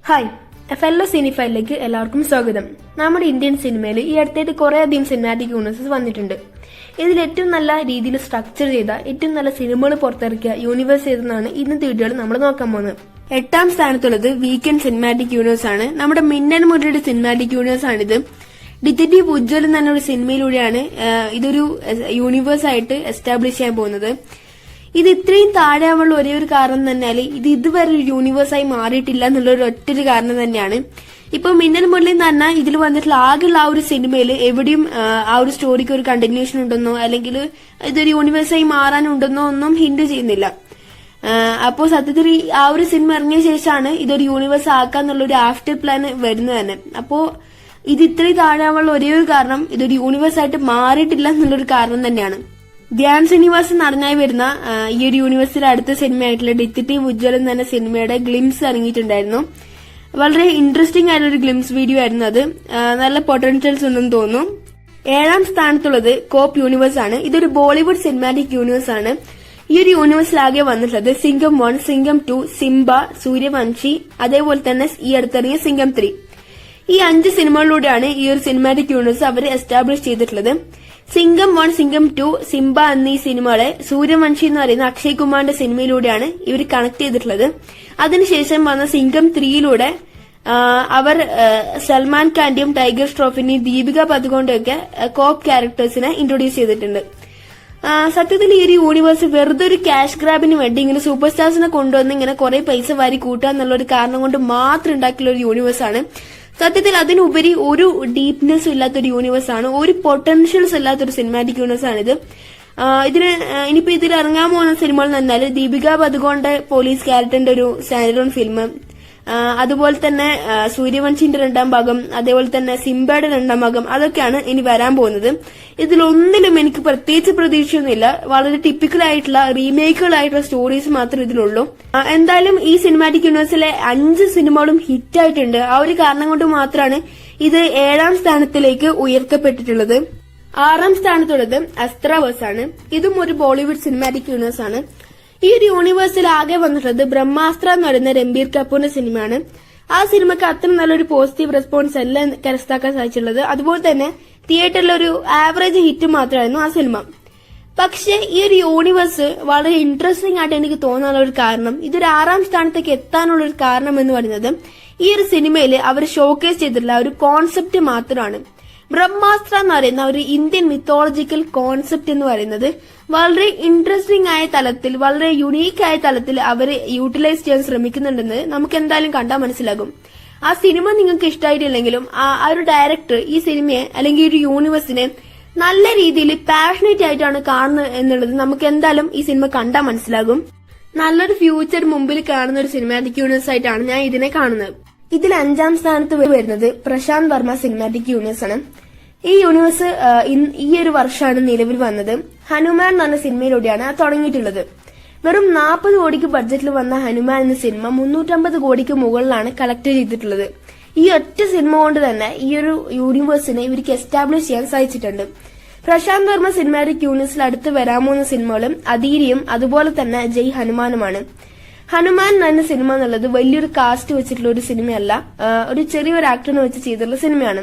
Hi, fellow സിനിഫൈലിലേക്ക് എല്ലാവർക്കും സ്വാഗതം. നമ്മുടെ ഇന്ത്യൻ സിനിമയിൽ ഈ അടുത്തായിട്ട് കുറേയധികം സിനിമാറ്റിക് യൂണിവേഴ്സസ് വന്നിട്ടുണ്ട്. ഇതിൽ ഏറ്റവും നല്ല രീതിയിൽ സ്ട്രക്ചർ ചെയ്ത ഏറ്റവും നല്ല സിനിമകൾ പുറത്തിറക്കിയ യൂണിവേഴ്സ് ഏതെന്നാണ് ഇന്നത്തെ വീഡിയോയിൽ നമ്മൾ നോക്കാൻ പോകുന്നത്. 8ാം സ്ഥാനത്തുള്ളത് വീക്കെൻഡ് സിനിമാറ്റിക് യൂണിവേഴ്സ് ആണ്. നമ്മുടെ മിന്നൽ മുരളിയുടെ സിനിമാറ്റിക് യൂണിവേഴ്സ് ആണിത്. ഡിറ്റക്റ്റീവ് ഉജ്ജ്വൽ എന്ന് പറഞ്ഞ ഒരു സിനിമയിലൂടെയാണ് ഇതൊരു യൂണിവേഴ്സ് ആയിട്ട് എസ്റ്റാബ്ലിഷ് ചെയ്യാൻ പോകുന്നത്. ഇത് ഇത്രയും താഴെയാവുള്ള ഒരേ ഒരു കാരണം തന്നെയാൽ ഇത് ഇതുവരെ ഒരു യൂണിവേഴ്സായി മാറിയിട്ടില്ല എന്നുള്ള ഒരു ഒറ്റൊരു കാരണം തന്നെയാണ്. ഇപ്പൊ മിന്നൽ മുരളി എന്ന് പറഞ്ഞാൽ ഇതിൽ വന്നിട്ടുള്ള ആകെയുള്ള ആ ഒരു സിനിമയിൽ എവിടെയും ആ ഒരു സ്റ്റോറിക്ക് ഒരു കണ്ടിന്യൂഷൻ ഉണ്ടെന്നോ അല്ലെങ്കിൽ ഇതൊരു യൂണിവേഴ്സായി മാറാനുണ്ടെന്നോ ഒന്നും ഹിന്റ് ചെയ്യുന്നില്ല. അപ്പോ സത്യത്തിൽ ആ ഒരു സിനിമ ഇറങ്ങിയ ശേഷമാണ് ഇതൊരു യൂണിവേഴ്സ് ആക്കാന്നുള്ള ഒരു ആഫ്റ്റർ പ്ലാൻ വരുന്നത് തന്നെ. അപ്പോ ഇത് ഇത്രയും താഴെയാവുള്ള ഒരേ ഒരു കാരണം ഇതൊരു യൂണിവേഴ്സ് ആയിട്ട് മാറിയിട്ടില്ല എന്നുള്ളൊരു കാരണം തന്നെയാണ്. ധ്യാൻ ശ്രീനിവാസൻ നടനായി വരുന്ന ഈ ഒരു യൂണിവേഴ്സിലെ അടുത്ത സിനിമയായിട്ടുള്ള ഡിറ്റക്റ്റീവ് ഉജ്ജ്വൽ എന്ന സിനിമയുടെ ഗ്ലിംസ് ഇറങ്ങിയിട്ടുണ്ടായിരുന്നു. വളരെ ഇൻട്രസ്റ്റിംഗ് ആയിട്ടുള്ള ഒരു ഗ്ലിംസ് വീഡിയോ ആയിരുന്നു അത്. നല്ല പൊട്ടൻഷ്യൽസ് ഉണ്ടെന്ന് തോന്നുന്നു. 7ാം സ്ഥാനത്തുള്ളത് കോപ്പ് യൂണിവേഴ്സ് ആണ്. ഇതൊരു ബോളിവുഡ് സിനിമാറ്റിക് യൂണിവേഴ്സ് ആണ്. ഈ ഒരു യൂണിവേഴ്സിലാകെ വന്നിട്ടുള്ളത് സിംഗം 1, സിംഗം 2, സിംബ, സൂര്യവംശി, അതേപോലെ തന്നെ ഈ അടുത്തിറങ്ങിയ സിംഗം 3. ഈ 5 സിനിമകളിലൂടെയാണ് ഈ ഒരു സിനിമാറ്റിക് യൂണിവേഴ്സ് അവർ എസ്റ്റാബ്ലിഷ് ചെയ്തിട്ടുള്ളത്. സിംഗം 1, സിംഗം 2, സിംബ എന്നീ സിനിമകളെ സൂര്യവംശി എന്ന് പറയുന്ന അക്ഷയ് കുമാറിന്റെ സിനിമയിലൂടെയാണ് ഇവർ കണക്ട് ചെയ്തിട്ടുള്ളത്. അതിനുശേഷം വന്ന സിംഗം 3യിലൂടെ അവർ സൽമാൻ ഖാന്റെയും ടൈഗർ ഷ്രോഫിന്റെയും ദീപിക പദുകോണ്ടെയും ഒക്കെ കോപ്പ് ക്യാരക്ടേഴ്സിനെ ഇൻട്രൊഡ്യൂസ് ചെയ്തിട്ടുണ്ട്. സത്യത്തിൽ ഈ ഒരു യൂണിവേഴ്സ് വെറുതെ ഒരു ക്യാഷ് ഗ്രാബിന് വേണ്ടി ഇങ്ങനെ സൂപ്പർ സ്റ്റാർസിനെ കൊണ്ടുവന്ന് ഇങ്ങനെ കുറെ പൈസ വാരി കൂട്ടുക എന്നുള്ള ഒരു കാരണം കൊണ്ട് മാത്രം ഉണ്ടാക്കിയുള്ള ഒരു യൂണിവേഴ്സ് ആണ്. സത്യത്തിൽ അതിനുപരി ഒരു ഡീപ്നെസ് ഇല്ലാത്തൊരു യൂണിവേഴ്സ് ആണ്, ഒരു പൊട്ടൻഷ്യൽസ് ഇല്ലാത്തൊരു സിനിമാറ്റിക് യൂണിവേഴ്സ് ആണിത്. ഇനിയിപ്പോ ഇതിൽ ഇറങ്ങാൻ പോകുന്ന സിനിമകൾ എന്ന് പറഞ്ഞാൽ ദീപിക പദുകോണ്ടെ പോലീസ് ക്യാരക്ടറിന്റെ ഒരു സ്റ്റാൻഡ് അലോൺ ഫിലിം, അതുപോലെ തന്നെ സൂര്യവംശിന്റെ 2ാം ഭാഗം, അതേപോലെ തന്നെ സിംബയുടെ 2ാം ഭാഗം, അതൊക്കെയാണ് ഇനി വരാൻ പോകുന്നത്. ഇതിലൊന്നിലും എനിക്ക് പ്രത്യേകിച്ച് പ്രതീക്ഷയൊന്നുമില്ല. വളരെ ടിപ്പിക്കൽ ആയിട്ടുള്ള റീമേക്കുകളായിട്ടുള്ള സ്റ്റോറീസ് മാത്രമേ ഇതിലുള്ളൂ. എന്തായാലും ഈ സിനിമാറ്റിക് യൂണിവേഴ്സിലെ 5 സിനിമകളും ഹിറ്റായിട്ടുണ്ട്. ആ ഒരു കാരണം കൊണ്ട് മാത്രമാണ് ഇത് 7ാം സ്ഥാനത്തിലേക്ക് ഉയർത്തപ്പെട്ടിട്ടുള്ളത്. 6ാം സ്ഥാനത്തുള്ളത് അസ്ത്രവേഴ്സ് ആണ്. ഇതും ഒരു ബോളിവുഡ് സിനിമാറ്റിക് യൂണിവേഴ്സ് ആണ്. ഈ ഒരു യൂണിവേഴ്സിൽ ആകെ വന്നിട്ടുള്ളത് ബ്രഹ്മാസ്ത്ര എന്ന് പറയുന്ന രൺബീർ കപൂറിന്റെ സിനിമയാണ്. ആ സിനിമയ്ക്ക് അത്ര നല്ലൊരു പോസിറ്റീവ് റെസ്പോൺസ് അല്ല കരസ്ഥമാക്കാൻ സാധിച്ചിട്ടുള്ളത്. അതുപോലെ തന്നെ തിയേറ്ററിൽ ഒരു ആവറേജ് ഹിറ്റ് മാത്രമായിരുന്നു ആ സിനിമ. പക്ഷെ ഈ ഒരു യൂണിവേഴ്സ് വളരെ ഇൻട്രസ്റ്റിംഗ് ആയിട്ട് എനിക്ക് തോന്നാനുള്ള ഒരു കാരണം, ഇതൊരു 6ാം സ്ഥാനത്തേക്ക് എത്താനുള്ള ഒരു കാരണം എന്ന് പറയുന്നത് ഈ ഒരു സിനിമയിൽ അവർ ഷോക്കേസ് ചെയ്തിട്ടുള്ള ഒരു കോൺസെപ്റ്റ് മാത്രമാണ്. ബ്രഹ്മാസ്ത്ര എന്ന് പറയുന്ന ഒരു ഇന്ത്യൻ മിത്തോളജിക്കൽ കോൺസെപ്റ്റ് എന്ന് പറയുന്നത് വളരെ ഇൻട്രസ്റ്റിംഗ് ആയ തലത്തിൽ, വളരെ യുണീക്ക് ആയ തലത്തിൽ അവർ യൂട്ടിലൈസ് ചെയ്യാൻ ശ്രമിക്കുന്നുണ്ടെന്ന് നമുക്ക് എന്തായാലും കണ്ടാൽ മനസ്സിലാകും. ആ സിനിമ നിങ്ങൾക്ക് ഇഷ്ടമായിട്ടില്ലെങ്കിലും ആ ഒരു ഡയറക്ടർ ഈ സിനിമയെ അല്ലെങ്കിൽ ഈ ഒരു യൂണിവേഴ്സിനെ നല്ല രീതിയിൽ പാഷനേറ്റ് ആയിട്ടാണ് കാണുന്നത് എന്നുള്ളത് നമുക്ക് എന്തായാലും ഈ സിനിമ കണ്ടാൽ മനസ്സിലാകും. നല്ലൊരു ഫ്യൂച്ചർ മുമ്പിൽ കാണുന്ന ഒരു സിനിമാറ്റിക് യൂണിവേഴ്സ് ആയിട്ടാണ് ഞാൻ ഇതിനെ കാണുന്നത്. ഇതിൽ 5ാം സ്ഥാനത്ത് വരുന്നത് പ്രശാന്ത് വർമ്മ സിനിമാറ്റിക് യൂണിവേഴ്സ് ആണ്. ഈ യൂണിവേഴ്സ് ഈ ഒരു വർഷമാണ് നിലവിൽ വന്നത്. ഹനുമാൻ എന്ന് പറഞ്ഞ സിനിമയിലൂടെയാണ് അത് തുടങ്ങിയിട്ടുള്ളത്. വെറും 40 കോടിക്ക് ബഡ്ജറ്റിൽ വന്ന ഹനുമാൻ എന്ന സിനിമ 350 കോടിക്ക് മുകളിലാണ് കളക്ട് ചെയ്തിട്ടുള്ളത്. ഈ ഒറ്റ സിനിമ കൊണ്ട് തന്നെ ഈ ഒരു യൂണിവേഴ്സിനെ ഇവർക്ക് എസ്റ്റാബ്ലിഷ് ചെയ്യാൻ സാധിച്ചിട്ടുണ്ട്. പ്രശാന്ത് വർമ്മ സിനിമാറ്റിക് യൂണിവേഴ്സിൽ അടുത്ത് വരാൻ പോകുന്ന സിനിമകളും അധീരിയും അതുപോലെ തന്നെ ജയ് ഹനുമാനുമാണ്. ഹനുമാൻ എന്ന സിനിമ എന്നുള്ളത് വലിയൊരു കാസ്റ്റ് വെച്ചിട്ടുള്ള ഒരു സിനിമയല്ല, ഒരു ചെറിയൊരു ആക്ടറിനെ വെച്ച് ചെയ്തിട്ടുള്ള സിനിമയാണ്.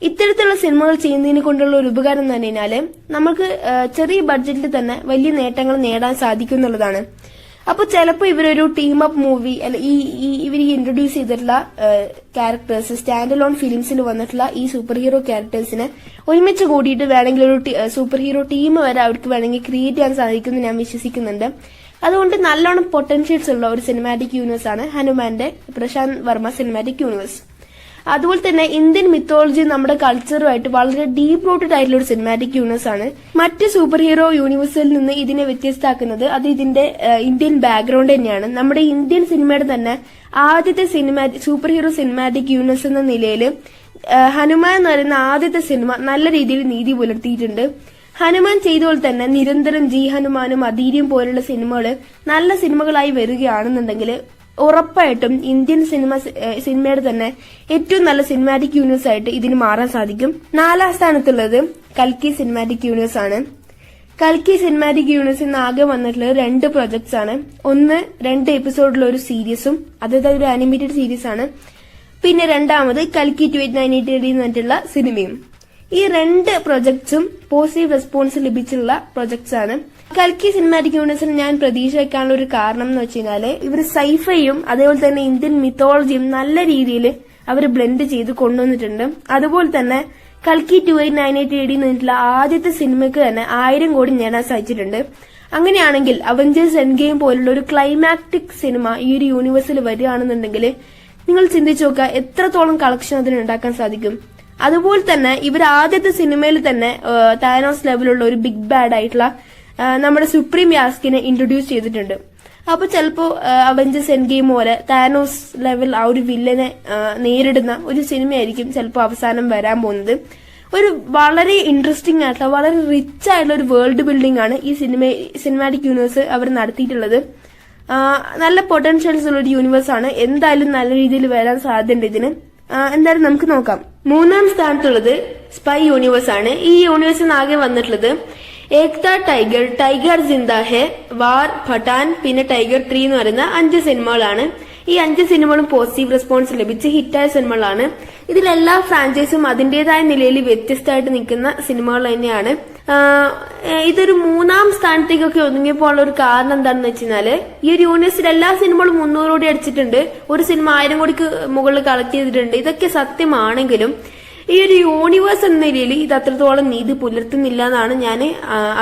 ഇത്തരത്തിലുള്ള സിനിമകൾ ചെയ്യുന്നതിനെ കൊണ്ടുള്ള ഒരു ഉപകാരം എന്ന് പറഞ്ഞു കഴിഞ്ഞാല് നമുക്ക് ചെറിയ ബഡ്ജറ്റിൽ തന്നെ വലിയ നേട്ടങ്ങൾ നേടാൻ സാധിക്കും എന്നുള്ളതാണ്. അപ്പൊ ചിലപ്പോൾ ഇവരൊരു ടീം അപ്പ് മൂവി അല്ല ഇവർ ഇൻട്രൊഡ്യൂസ് ചെയ്തിട്ടുള്ള ക്യാരക്ടേഴ്സ് സ്റ്റാൻഡ് അലോൺ ഫിലിംസിൽ വന്നിട്ടുള്ള ഈ സൂപ്പർ ഹീറോ ക്യാരക്ടേഴ്സിനെ ഒരുമിച്ച് കൂടിയിട്ട് വേണമെങ്കിൽ ഒരു സൂപ്പർ ഹീറോ ടീം വരെ അവർക്ക് വേണമെങ്കിൽ ക്രിയേറ്റ് ചെയ്യാൻ സാധിക്കുമെന്ന് ഞാൻ വിശ്വസിക്കുന്നുണ്ട്. അതുകൊണ്ട് നല്ലോണം പൊട്ടൻഷ്യൽസ് ഉള്ള ഒരു സിനിമാറ്റിക് യൂണിവേഴ്സ് ആണ് ഹനുമാന്റെ പ്രശാന്ത് വർമ്മ സിനിമാറ്റിക് യൂണിവേഴ്സ്. അതുപോലെ തന്നെ ഇന്ത്യൻ മിത്തോളജി നമ്മുടെ കൾച്ചറുമായിട്ട് വളരെ ഡീപ് റൂട്ടഡ് ആയിട്ടുള്ള ഒരു സിനിമാറ്റിക് യൂണിവേഴ്സ് ആണ്. മറ്റ് സൂപ്പർ ഹീറോ യൂണിവേഴ്സിൽ നിന്ന് ഇതിനെ വ്യത്യസ്തമാക്കുന്നത് അത് ഇതിന്റെ ഇന്ത്യൻ ബാക്ക്ഗ്രൗണ്ട് തന്നെയാണ്. നമ്മുടെ ഇന്ത്യൻ സിനിമയുടെ തന്നെ ആദ്യത്തെ സൂപ്പർ ഹീറോ സിനിമാറ്റിക് യൂണിവേഴ്സ് എന്ന നിലയിൽ ഹനുമാൻ എന്ന് പറയുന്ന ആദ്യത്തെ സിനിമ നല്ല രീതിയിൽ നീതി പുലർത്തിയിട്ടുണ്ട്. ഹനുമാൻ ചെയ്തപോലെ തന്നെ നിരന്തരം ജി ഹനുമാനും അധീരിയും പോലുള്ള സിനിമകൾ നല്ല സിനിമകളായി വരികയാണെന്നുണ്ടെങ്കിൽ ഉറപ്പായിട്ടും ഇന്ത്യൻ സിനിമയുടെ തന്നെ ഏറ്റവും നല്ല സിനിമാറ്റിക് യൂണിവേഴ്സ് ആയിട്ട് ഇതിന് മാറാൻ സാധിക്കും. 4ാം സ്ഥാനത്തുള്ളത് കൽക്കി സിനിമാറ്റിക് യൂണിവേഴ്സ് ആണ്. കൽക്കി സിനിമാറ്റിക് യൂണിവേഴ്സിൽ ആകെ വന്നിട്ടുള്ളത് 2 പ്രൊജക്ട്സ് ആണ്. ഒന്ന് 2 എപ്പിസോഡിലുള്ള ഒരു സീരീസും, അതായത് ഒരു ആനിമേറ്റഡ് സീരീസ് ആണ്. പിന്നെ രണ്ടാമത് കൽക്കി 2898 എന്ന് പറഞ്ഞിട്ടുള്ള സിനിമയും. ഈ 2 പ്രൊജക്ട്സും പോസിറ്റീവ് റെസ്പോൺസ് ലഭിച്ചിട്ടുള്ള പ്രൊജക്ട്സ് ആണ്. കൽക്കി സിനിമാറ്റിക് യൂണിവേഴ്സിന് ഞാൻ പ്രതീക്ഷ വെക്കാനുള്ള ഒരു കാരണം എന്ന് വെച്ച് കഴിഞ്ഞാല് ഇവർ സൈഫയും അതേപോലെ തന്നെ ഇന്ത്യൻ മിത്തോളജിയും നല്ല രീതിയിൽ അവർ ബ്ലെൻഡ് ചെയ്ത് കൊണ്ടുവന്നിട്ടുണ്ട്. അതുപോലെ തന്നെ കൽക്കി 2898 എന്ന് പറഞ്ഞിട്ടുള്ള ആദ്യത്തെ സിനിമയ്ക്ക് തന്നെ 1000 കോടി നേടാൻ സാധിച്ചിട്ടുണ്ട്. അങ്ങനെയാണെങ്കിൽ അവഞ്ചേഴ്സ് എൻഡ് ഗെയിം പോലുള്ള ഒരു ക്ലൈമാറ്റിക് സിനിമ ഈ ഒരു യൂണിവേഴ്സിൽ വരികയാണെന്നുണ്ടെങ്കിൽ നിങ്ങൾ ചിന്തിച്ചു നോക്കുക എത്രത്തോളം കളക്ഷൻ അതിന് ഉണ്ടാക്കാൻ സാധിക്കും. അതുപോലെ തന്നെ ഇവർ ആദ്യത്തെ സിനിമയിൽ തന്നെ താനോസ് ലെവലുള്ള ഒരു ബിഗ് ബാഡ് ആയിട്ടുള്ള നമ്മുടെ സുപ്രീം യാസ്കിനെ ഇൻട്രൊഡ്യൂസ് ചെയ്തിട്ടുണ്ട്. അപ്പൊ ചിലപ്പോ അവഞ്ചേഴ്സ് എൻഡ് ഗെയിം പോലെ താനോസ് ലെവൽ ആ ഒരു വില്ലനെ നേരിടുന്ന ഒരു സിനിമയായിരിക്കും ചിലപ്പോൾ അവസാനം വരാൻ പോകുന്നത്. ഒരു വളരെ ഇൻട്രസ്റ്റിംഗ് ആയിട്ടുള്ള വളരെ റിച്ച് ആയിട്ടുള്ള ഒരു വേൾഡ് ബിൽഡിംഗ് ആണ് ഈ സിനിമാറ്റിക് യൂണിവേഴ്സ് അവർ നടത്തിയിട്ടുള്ളത്. നല്ല പൊട്ടൻഷ്യൽസ് ഉള്ള ഒരു യൂണിവേഴ്സ് ആണ്. എന്തായാലും നല്ല രീതിയിൽ വരാൻ സാധ്യതയുണ്ട് ഇതിന്. എന്തായാലും നമുക്ക് നോക്കാം. 3-ാം സ്ഥാനത്തുള്ളത് സ്പൈ യൂണിവേഴ്സ് ആണ്. ഈ യൂണിവേഴ്സിന് ആകെ വന്നിട്ടുള്ളത് ഏക്ത ടൈഗർ, ടൈഗർ ജിന്ദാ ഹെ, വാർ, പഠാൻ, പിന്നെ ടൈഗർ 3 എന്ന് പറയുന്ന 5 സിനിമകളാണ്. ഈ 5 സിനിമകളും പോസിറ്റീവ് റെസ്പോൺസ് ലഭിച്ച് ഹിറ്റായ സിനിമകളാണ്. ഇതിലെല്ലാ ഫ്രാഞ്ചൈസും അതിന്റേതായ നിലയിൽ വ്യത്യസ്തമായിട്ട് നിൽക്കുന്ന സിനിമകൾ തന്നെയാണ്. ഇതൊരു 3-ാം സ്ഥാനത്തേക്കൊക്കെ ഒതുങ്ങിയപ്പോൾ ഒരു കാരണം എന്താണെന്ന് വെച്ചാല് ഈ ഒരു യൂണിവേഴ്സിൽ എല്ലാ സിനിമകളും 300 കോടി അടിച്ചിട്ടുണ്ട്, ഒരു സിനിമ 1000 കോടിക്ക് മുകളിൽ കളക്ട് ചെയ്തിട്ടുണ്ട്. ഇതൊക്കെ സത്യമാണെങ്കിലും ഈ ഒരു യൂണിവേഴ്സ് എന്ന നിലയിൽ ഇത് അത്രത്തോളം നീതി പുലർത്തുന്നില്ല എന്നാണ് ഞാൻ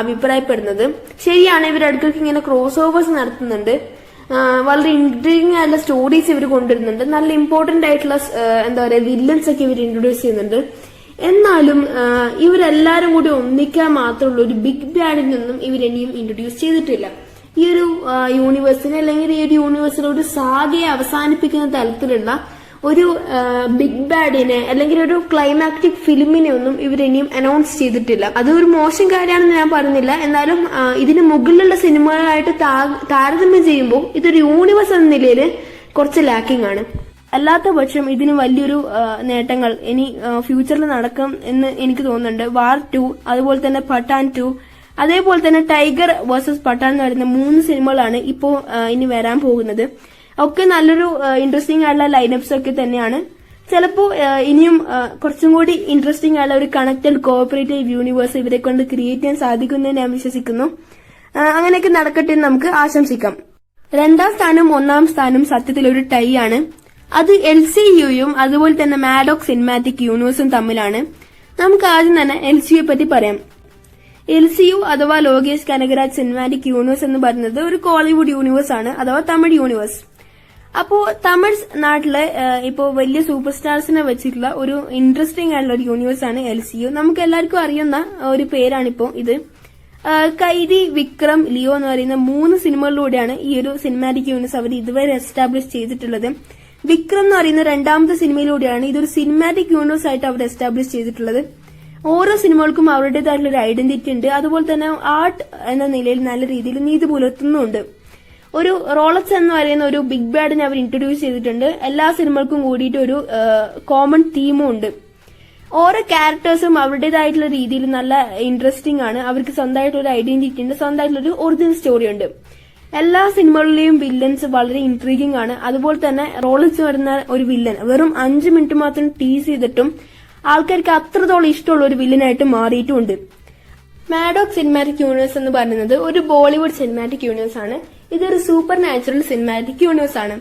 അഭിപ്രായപ്പെടുന്നത്. ശരിയാണ്, ഇവർ ഇടയ്ക്കിടയ്ക്ക് ഇങ്ങനെ ക്രോസ് ഓവേഴ്സ് നടത്തുന്നുണ്ട്, വളരെ ഇൻട്രീഗിംഗ് ആയിട്ടുള്ള സ്റ്റോറീസ് ഇവർ കൊണ്ടുവരുന്നുണ്ട്, നല്ല ഇമ്പോർട്ടന്റ് ആയിട്ടുള്ള എന്താ പറയുക വില്ലൻസ് ഒക്കെ ഇവർ ഇൻട്രൊഡ്യൂസ് ചെയ്യുന്നുണ്ട്. എന്നാലും ഇവരെല്ലാരും കൂടി ഒന്നിക്കാൻ മാത്രമുള്ള ഒരു ബിഗ് ബാഡിൽ നിന്നും ഇവരിനിയും ഇൻട്രൊഡ്യൂസ് ചെയ്തിട്ടില്ല. ഈ ഒരു യൂണിവേഴ്സിനെ അല്ലെങ്കിൽ ഈ ഒരു യൂണിവേഴ്സിലെ ഒരു സാഗയെ അവസാനിപ്പിക്കുന്ന തരത്തിലുള്ള ഒരു ബിഗ് ബാഡിനെ അല്ലെങ്കിൽ ഒരു ക്ലൈമാറ്റിക് ഫിലിമിനെ ഒന്നും ഇവരിനിയും അനൗൺസ് ചെയ്തിട്ടില്ല. അതൊരു മോശം കാര്യമാണെന്ന് ഞാൻ പറയുന്നില്ല. എന്നാലും ഇതിന് മുകളിലുള്ള സിനിമകളായിട്ട് താരതമ്യം ചെയ്യുമ്പോൾ ഇതൊരു യൂണിവേഴ്സ് എന്ന നിലയിൽ കുറച്ച് ലാക്കിംഗ് ആണ്. അല്ലാത്ത പക്ഷം ഇതിന് വലിയൊരു നേട്ടങ്ങൾ ഇനി ഫ്യൂച്ചറിൽ നടക്കും എന്ന് എനിക്ക് തോന്നുന്നുണ്ട്. വാർ 2, അതുപോലെ തന്നെ പഠാൻ 2, അതേപോലെ തന്നെ ടൈഗർ വേഴ്സസ് പഠാൻ എന്ന് പറയുന്ന 3 സിനിമകളാണ് ഇപ്പോ ഇനി വരാൻ പോകുന്നത്. ഒക്കെ നല്ലൊരു ഇൻട്രസ്റ്റിംഗ് ആയിട്ടുള്ള ലൈനപ്സ് ഒക്കെ തന്നെയാണ്. ചിലപ്പോ ഇനിയും കുറച്ചും കൂടി ഇൻട്രസ്റ്റിംഗ് ആയിട്ടുള്ള ഒരു കണക്റ്റഡ് കോഓപ്പറേറ്റീവ് യൂണിവേഴ്സ് ഇവരെ കൊണ്ട് ക്രിയേറ്റ് ചെയ്യാൻ സാധിക്കുമെന്ന് ഞാൻ വിശ്വസിക്കുന്നു. അങ്ങനെയൊക്കെ നടക്കട്ടെ എന്ന് നമുക്ക് ആശംസിക്കാം. 2-ാം സ്ഥാനവും 1-ാം സ്ഥാനവും സത്യത്തിൽ ഒരു ടൈ ആണ്. അത് LCUയും അതുപോലെ തന്നെ മാഡോക് സിനിമാറ്റിക് യൂണിവേഴ്സും തമ്മിലാണ്. നമുക്ക് ആദ്യം തന്നെ LCUയെ പറ്റി പറയാം. LCU അഥവാ ലോകേഷ് കനകരാജ് സിനിമാറ്റിക് യൂണിവേഴ്സ് എന്ന് പറയുന്നത് ഒരു കോളിവുഡ് യൂണിവേഴ്സ് ആണ്, അഥവാ തമിഴ് യൂണിവേഴ്സ്. അപ്പോ തമിഴ് നാട്ടിലെ ഇപ്പോ വലിയ സൂപ്പർ സ്റ്റാർസിനെ വെച്ചിട്ടുള്ള ഒരു ഇൻട്രസ്റ്റിംഗ് ആയിട്ടുള്ള ഒരു യൂണിവേഴ്സ് ആണ് LCU. നമുക്ക് എല്ലാവർക്കും അറിയുന്ന ഒരു പേരാണിപ്പോ ഇത്. കൈദി, വിക്രം, ലിയോ എന്ന് പറയുന്ന 3 സിനിമകളിലൂടെയാണ് ഈ ഒരു സിനിമാറ്റിക് യൂണിവേഴ്സ് അവർ ഇതുവരെ എസ്റ്റാബ്ലിഷ് ചെയ്തിട്ടുള്ളത്. വിക്രം എന്ന് പറയുന്ന 2-ാമത്തെ സിനിമയിലൂടെയാണ് ഇതൊരു സിനിമാറ്റിക് യൂണിവേഴ്സ് ആയിട്ട് അവർ എസ്റ്റാബ്ലിഷ് ചെയ്തിട്ടുള്ളത്. ഓരോ സിനിമകൾക്കും അവരുടേതായിട്ടുള്ള ഒരു ഐഡന്റിറ്റി ഉണ്ട്. അതുപോലെ തന്നെ ആർട്ട് എന്ന നിലയിൽ നല്ല രീതിയിൽ നീതി പുലർത്തുന്നുണ്ട്. ഒരു റോളക്സ് എന്ന് പറയുന്ന ഒരു ബിഗ് ബാഡിനെ അവർ ഇൻട്രൊഡ്യൂസ് ചെയ്തിട്ടുണ്ട്. എല്ലാ സിനിമകൾക്കും കൂടിയിട്ട് ഒരു കോമൺ തീമും ഉണ്ട്. ഓരോ ക്യാരക്ടേഴ്സും അവരുടേതായിട്ടുള്ള രീതിയിൽ നല്ല ഇൻട്രസ്റ്റിംഗ് ആണ്. അവർക്ക് സ്വന്തമായിട്ടുള്ള ഒരു ഐഡന്റിറ്റി ഉണ്ട്, സ്വന്തമായിട്ടുള്ള ഒരു ഒറിജിനൽ സ്റ്റോറി ഉണ്ട്. എല്ലാ സിനിമകളിലെയും വില്ലൻസ് വളരെ ഇൻട്രീഗിംഗ് ആണ്. അതുപോലെ തന്നെ റോളക്സ് വരുന്ന ഒരു വില്ലൻ വെറും 5 മിനിറ്റ് മാത്രം ടീസ് ചെയ്തിട്ടും ആൾക്കാർക്ക് അത്രത്തോളം ഇഷ്ടമുള്ള ഒരു വില്ലനായിട്ട് മാറിയിട്ടുമുണ്ട്. മാഡോക് സിനിമാറ്റിക് യൂണിവേഴ്സ് എന്ന് പറയുന്നത് ഒരു ബോളിവുഡ് സിനിമാറ്റിക് യൂണിവേഴ്സ് ആണ്. ഇതൊരു സൂപ്പർ നാച്ചുറൽ സിനിമാറ്റിക് യൂണിവേഴ്സ് ആണ്.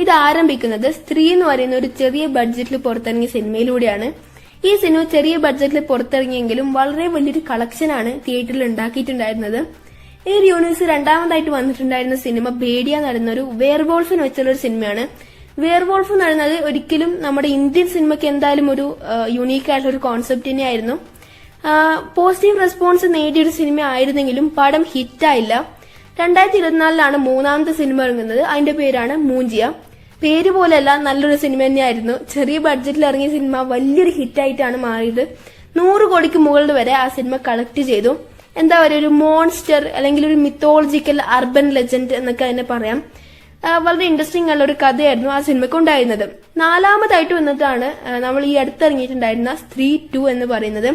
ഇത് ആരംഭിക്കുന്നത് സ്ത്രീ എന്ന് പറയുന്ന ഒരു ചെറിയ ബഡ്ജറ്റിൽ പുറത്തിറങ്ങിയ സിനിമയിലൂടെയാണ്. ഈ സിനിമ ചെറിയ ബഡ്ജറ്റിൽ പുറത്തിറങ്ങിയെങ്കിലും വളരെ വലിയൊരു കളക്ഷനാണ് തിയേറ്ററിൽ ഉണ്ടാക്കിയിട്ടുണ്ടായിരുന്നത്. ഈ ഒരു യൂണിവേഴ്സ് 2-ാമതായിട്ട് വന്നിട്ടുണ്ടായിരുന്ന സിനിമ ബേഡിയ എന്ന് പറയുന്ന ഒരു വെയർവോൾഫിന് വെച്ചുള്ള ഒരു സിനിമയാണ്. വെയർവോൾഫ് എന്ന് പറയുന്നത് ഒരിക്കലും നമ്മുടെ ഇന്ത്യൻ സിനിമയ്ക്ക് എന്തായാലും ഒരു യുണീക്ക് ആയിട്ടുള്ള ഒരു കോൺസെപ്റ്റ് തന്നെയായിരുന്നു. പോസിറ്റീവ് റെസ്പോൺസ് നേടിയൊരു സിനിമ ആയിരുന്നെങ്കിലും പടം ഹിറ്റായില്ല. 2024 3-ാമത്തെ സിനിമ ഇറങ്ങുന്നത്. അതിന്റെ പേരാണ് മൂഞ്ചിയ. പേര് പോലെയല്ല, നല്ലൊരു സിനിമ തന്നെയായിരുന്നു. ചെറിയ ബഡ്ജറ്റിൽ ഇറങ്ങിയ സിനിമ വലിയൊരു ഹിറ്റായിട്ടാണ് മാറിയത്. 100 കോടിക്ക് മുകളിൽ വരെ ആ സിനിമ കളക്ട് ചെയ്തു. എന്താ പറയുക, ഒരു മോൺസ്റ്റർ അല്ലെങ്കിൽ ഒരു മിത്തോളജിക്കൽ അർബൻ ലെജൻഡ് എന്നൊക്കെ അതിനെ പറയാം. വളരെ ഇൻട്രസ്റ്റിംഗ് ആയിട്ടുള്ള ഒരു കഥയായിരുന്നു ആ സിനിമയ്ക്ക് ഉണ്ടായിരുന്നത്. 4-ാമതായിട്ട് വന്നിട്ടാണ് നമ്മൾ ഈ അടുത്തിറങ്ങിയിട്ടുണ്ടായിരുന്ന സ്ത്രീ 2 എന്ന് പറയുന്നത്.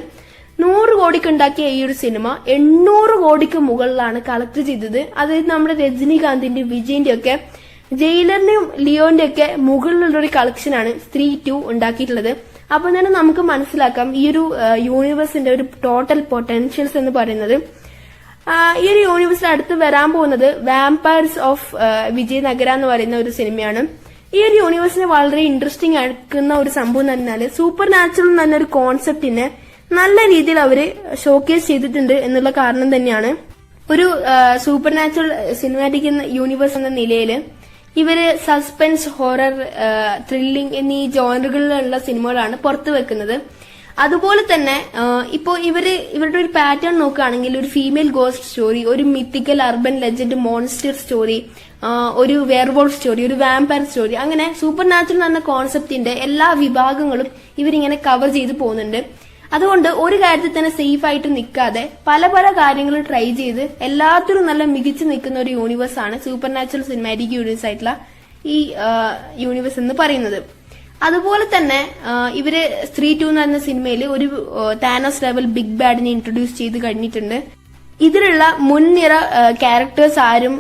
100 കോടിക്ക് ഉണ്ടാക്കിയ ഈ ഒരു സിനിമ 800 കോടിക്ക് മുകളിലാണ് കളക്ട് ചെയ്തത്. അതായത് നമ്മുടെ രജനീകാന്തിന്റെ വിജയിന്റെ ഒക്കെ ജയിലറിന്റെയും ലിയോന്റെയും ഒക്കെ മുകളിലുള്ള ഒരു കളക്ഷനാണ് സ്ത്രീ 2 ഉണ്ടാക്കിയിട്ടുള്ളത്. അപ്പൊ തന്നെ നമുക്ക് മനസ്സിലാക്കാം ഈ ഒരു യൂണിവേഴ്സിന്റെ ഒരു ടോട്ടൽ പൊട്ടൻഷ്യൽസ് എന്ന് പറയുന്നത്. ഈ ഒരു യൂണിവേഴ്സിൽ അടുത്ത് വരാൻ പോകുന്നത് വാമ്പയർസ് ഓഫ് വിജയനഗര എന്ന് പറയുന്ന ഒരു സിനിമയാണ്. ഈ ഒരു യൂണിവേഴ്സിനെ വളരെ ഇൻട്രസ്റ്റിംഗ് ആക്കുന്ന ഒരു സംഭവം എന്ന് പറഞ്ഞാല് സൂപ്പർ നാച്ചുറൽ എന്ന് പറഞ്ഞ ഒരു കോൺസെപ്റ്റിനെ നല്ല രീതിയിൽ അവര് ഷോക്കേസ് ചെയ്തിട്ടുണ്ട് എന്നുള്ള കാരണം തന്നെയാണ് ഒരു സൂപ്പർ നാച്ചുറൽ സിനിമാറ്റിക് യൂണിവേഴ്സ് എന്ന നിലയിൽ ഇവര് സസ്പെൻസ്, ഹൊറർ, ത്രില്ലിംഗ് എന്നീ ജോണറുകളിലുള്ള സിനിമകളാണ് പുറത്തു വെക്കുന്നത്. അതുപോലെ തന്നെ ഇപ്പോ ഇവരുടെ ഒരു പാറ്റേൺ നോക്കുകയാണെങ്കിൽ ഒരു ഫീമെയിൽ ഗോസ്റ്റ് സ്റ്റോറി, ഒരു mythical urban legend monster story, ഒരു വെയർവോൾഫ് സ്റ്റോറി, ഒരു വാമ്പയർ സ്റ്റോറി, അങ്ങനെ സൂപ്പർ നാച്ചുറൽ എന്ന കോൺസെപ്റ്റിന്റെ എല്ലാ വിഭാഗങ്ങളും ഇവരിങ്ങനെ കവർ ചെയ്ത് പോകുന്നുണ്ട്. അതുകൊണ്ട് ഒരു കാര്യത്തിൽ തന്നെ സേഫ് ആയിട്ട് നിൽക്കാതെ പല പല കാര്യങ്ങൾ ട്രൈ ചെയ്ത് എല്ലാത്തിലും നല്ല മികച്ചു നിൽക്കുന്ന ഒരു യൂണിവേഴ്സ് ആണ് സൂപ്പർ നാച്ചുറൽ സിനിമാറ്റിക് യൂണിവേഴ്സ് ആയിട്ടുള്ള ഈ യൂണിവേഴ്സ് എന്ന് പറയുന്നത്. അതുപോലെ തന്നെ ഇവര് സ്ത്രീ 2 എന്ന് പറയുന്ന സിനിമയിൽ ഒരു താനോസ് ലെവൽ ബിഗ് ബാഡിനെ ഇൻട്രൊഡ്യൂസ് ചെയ്ത് കഴിഞ്ഞിട്ടുണ്ട്. ഇതിലുള്ള മുൻനിര ക്യാരക്ടേഴ്സ് ആരും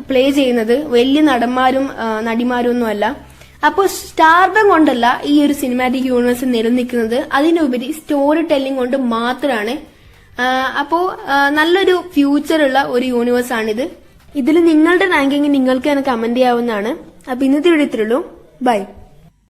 പ്ലേ ചെയ്യുന്നത് വലിയ നടന്മാരും നടിമാരും ഒന്നുമല്ല. അപ്പോൾ സ്റ്റാർഡം കൊണ്ടല്ല ഈ ഒരു സിനിമാറ്റിക് യൂണിവേഴ്സ് നിലനിൽക്കുന്നത്, അതിനുപരി സ്റ്റോറി ടെല്ലിംഗ് കൊണ്ട് മാത്രമാണ്. അപ്പോ നല്ലൊരു ഫ്യൂച്ചർ ഉള്ള ഒരു യൂണിവേഴ്സ് ആണിത്. ഇതിൽ നിങ്ങളുടെ റാങ്കിങ് നിങ്ങൾക്ക് തന്നെ കമന്റ് ചെയ്യാവുന്നതാണ്. അപ്പൊ ഇന്നത്തെ വീഡിയോ ഇത്രയുള്ളൂ. ബൈ.